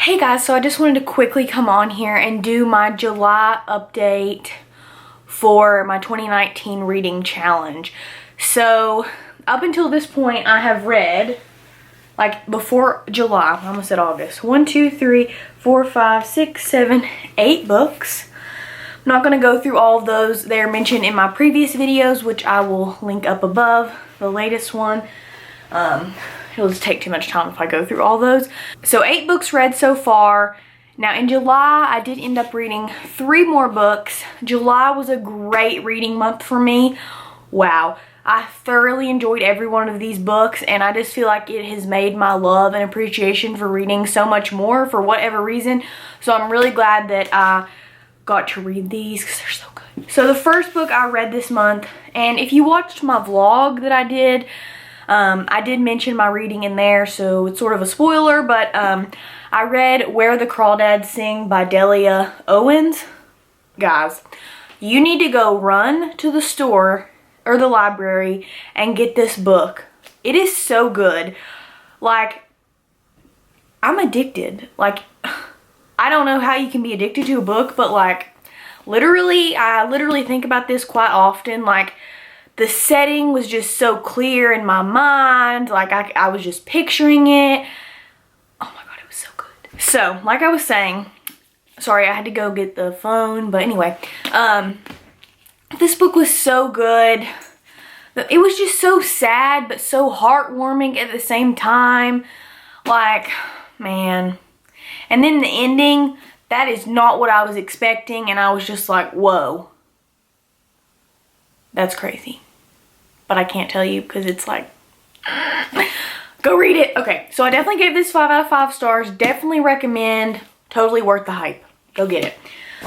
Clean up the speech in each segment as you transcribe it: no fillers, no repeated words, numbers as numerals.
Hey guys, so I just wanted to quickly come on here and do my July update for my 2019 reading challenge. So up until this point I have read, like before July, I almost said August, 1, 2, 3, 4, 5, 6, 7, 8 books. I'm not going to go through all of those. They're mentioned in my previous videos, which I will link up above, the latest one. It'll just take too much time if I go through all those. So 8 books read so far. Now in July, I did end up reading 3 more books. July was a great reading month for me. Wow. I thoroughly enjoyed every one of these books, and I just feel like it has made my love and appreciation for reading so much more for whatever reason. So I'm really glad that I got to read these because they're so good. So the first book I read this month, and if you watched my vlog that I did mention my reading in there, so it's sort of a spoiler, but I read Where the Crawdads Sing by Delia Owens. Guys, you need to go run to the store or the library and get this book. It is so good. Like, I'm addicted. Like, I don't know how you can be addicted to a book, but like, I literally think about this quite often. Like, the setting was just so clear in my mind. Like, I was just picturing it. Oh my god, it was so good. So, like I was saying, sorry, I had to go get the phone, but anyway, this book was so good. It was just so sad, but so heartwarming at the same time. Like, man. And then the ending, that is not what I was expecting, and I was just like, whoa. That's crazy. But I can't tell you because it's like, go read it. Okay, so I definitely gave this 5 out of 5 stars. Definitely recommend. Totally worth the hype. Go get it.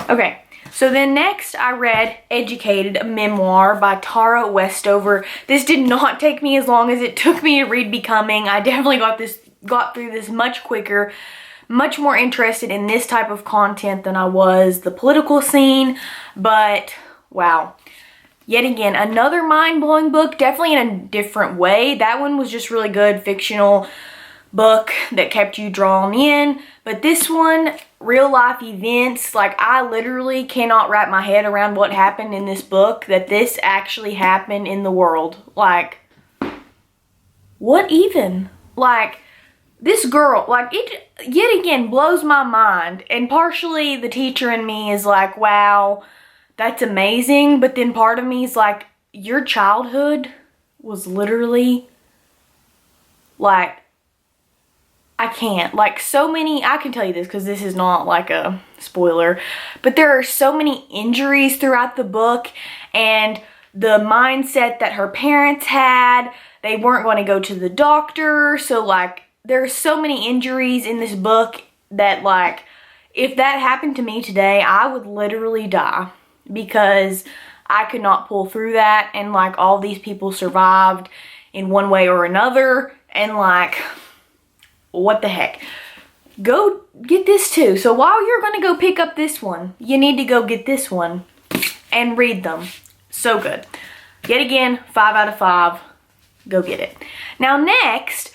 Okay, so then next I read Educated, a memoir by Tara Westover. This did not take me as long as it took me to read Becoming. I definitely got through this much quicker. Much more interested in this type of content than I was the political scene. But wow. Yet again, another mind-blowing book, definitely in a different way. That one was just really good, fictional book that kept you drawn in. But this one, real life events, like I literally cannot wrap my head around what happened in this book, that this actually happened in the world. Like, what even? Like, this girl, like, it yet again blows my mind. And partially the teacher in me is like, wow, that's amazing. But then part of me is like, your childhood was literally, like, I can't. Like, so many, I can tell you this because this is not like a spoiler, but there are so many injuries throughout the book, and the mindset that her parents had, they weren't going to go to the doctor. So like, there are so many injuries in this book that, like, if that happened to me today, I would literally die because I could not pull through that. And like, all these people survived in one way or another. And like, what the heck? Go get this too. So while you're going to go pick up this one, you need to go get this one and read them. So good. Yet again, 5 out of 5. Go get it. Now next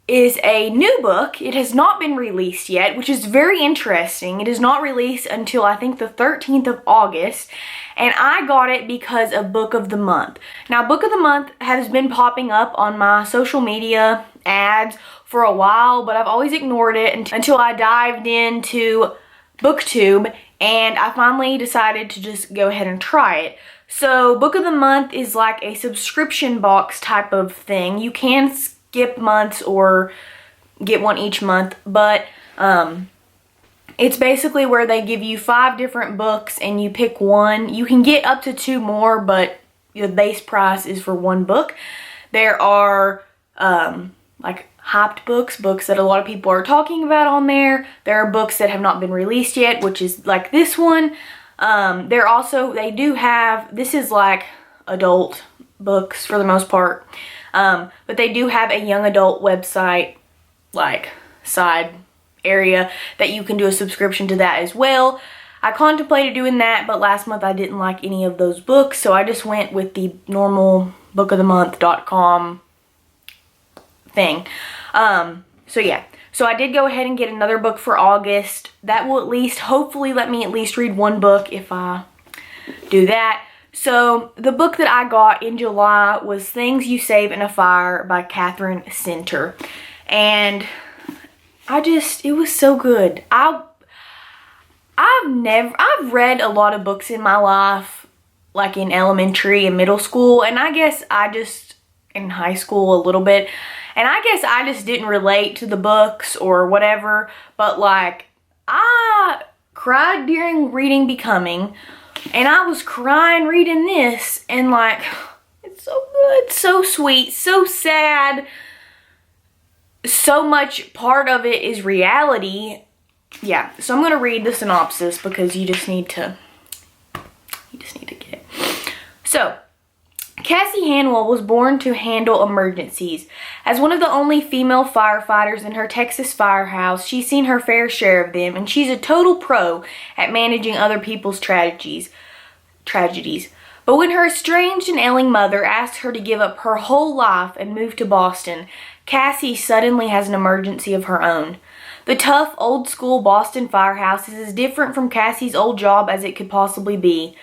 is a new book. It has not been released yet, which is very interesting. It is not released until I think the 13th of August, and I got it because of Book of the Month. Now, Book of the Month has been popping up on my social media ads for a while, but I've always ignored it until I dived into Booktube, and I finally decided to just go ahead and try it. So Book of the Month is like a subscription box type of thing. You can skip months or get one each month, but it's basically where they give you 5 different books and you pick one. You can get up to 2 more, but the base price is for 1 book. There are like hyped books that a lot of people are talking about on there. There are books that have not been released yet, which is like this one. They do have, this is like adult books for the most part. But they do have a young adult website, like, side area that you can do a subscription to that as well. I contemplated doing that, but last month I didn't like any of those books, so I just went with the normal bookofthemonth.com thing. So yeah. So I did go ahead and get another book for August. That will at least, hopefully, let me at least read one book if I do that. So the book that I got in July was Things You Save in a Fire by Catherine Center. And it was so good. I've read a lot of books in my life, like in elementary and middle school, and I guess in high school a little bit. And I guess I just didn't relate to the books or whatever, but like I cried during reading Becoming, and I was crying reading this, and like, it's so good, so sweet, so sad. So much part of it is reality. Yeah, so I'm gonna read the synopsis because you just need to get it. So, Cassie Hanwell was born to handle emergencies. As one of the only female firefighters in her Texas firehouse, she's seen her fair share of them, and she's a total pro at managing other people's tragedies. But when her estranged and ailing mother asks her to give up her whole life and move to Boston, Cassie suddenly has an emergency of her own. The tough, old-school Boston firehouse is as different from Cassie's old job as it could possibly be.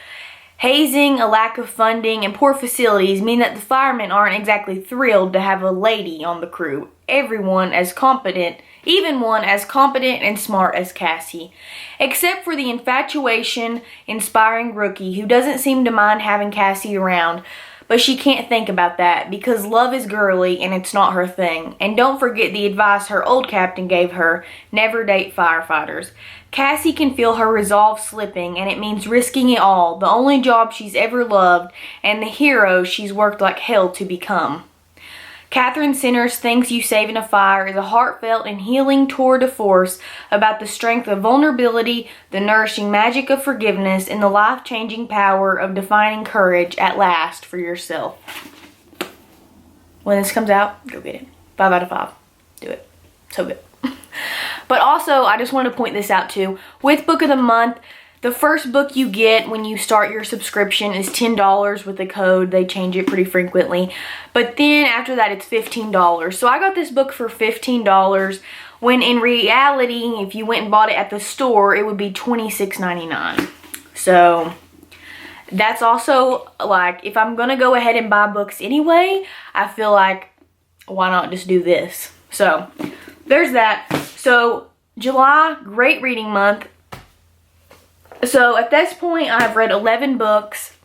Hazing, a lack of funding, and poor facilities mean that the firemen aren't exactly thrilled to have a lady on the crew. Even one as competent and smart as Cassie. Except for the infatuation, inspiring rookie who doesn't seem to mind having Cassie around. But she can't think about that because love is girly and it's not her thing. And don't forget the advice her old captain gave her, never date firefighters. Cassie can feel her resolve slipping, and it means risking it all, the only job she's ever loved, and the hero she's worked like hell to become. Catherine Center's Things You Save in a Fire is a heartfelt and healing tour de force about the strength of vulnerability, the nourishing magic of forgiveness, and the life-changing power of defining courage at last for yourself. When this comes out, go get it. 5 out of 5. Do it. So good. But also, I just wanted to point this out too. With Book of the Month, the first book you get when you start your subscription is $10 with a code. They change it pretty frequently. But then after that, it's $15. So I got this book for $15 when in reality, if you went and bought it at the store, it would be $26.99. So that's also like, if I'm going to go ahead and buy books anyway, I feel like, why not just do this? So there's that. So July, great reading month. So at this point, I've read 11 books.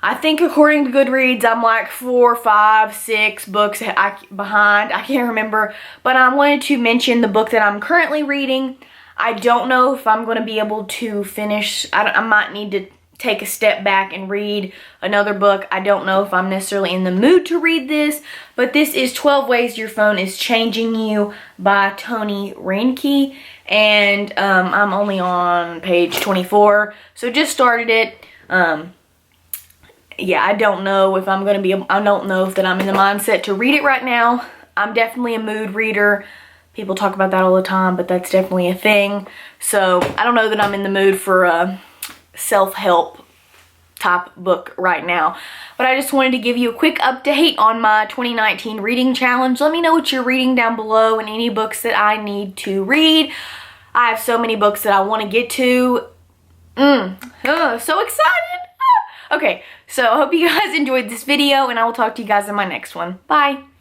I think according to Goodreads, I'm like 4, 5, 6 books behind. I can't remember. But I wanted to mention the book that I'm currently reading. I don't know if I'm going to be able to finish. I might need to take a step back and read another book. I don't know if I'm necessarily in the mood to read this. But this is 12 Ways Your Phone is Changing You by Toni Reinke. And I'm only on page 24, so just started it. Yeah, I don't know if I'm going to be, I don't know if that I'm in the mindset to read it right now. I'm definitely a mood reader. People talk about that all the time, but that's definitely a thing. So I don't know that I'm in the mood for a self-help type book right now. But I just wanted to give you a quick update on my 2019 reading challenge. Let me know what you're reading down below and any books that I need to read. I have so many books that I want to get to. So excited. Okay, so I hope you guys enjoyed this video, and I will talk to you guys in my next one. Bye.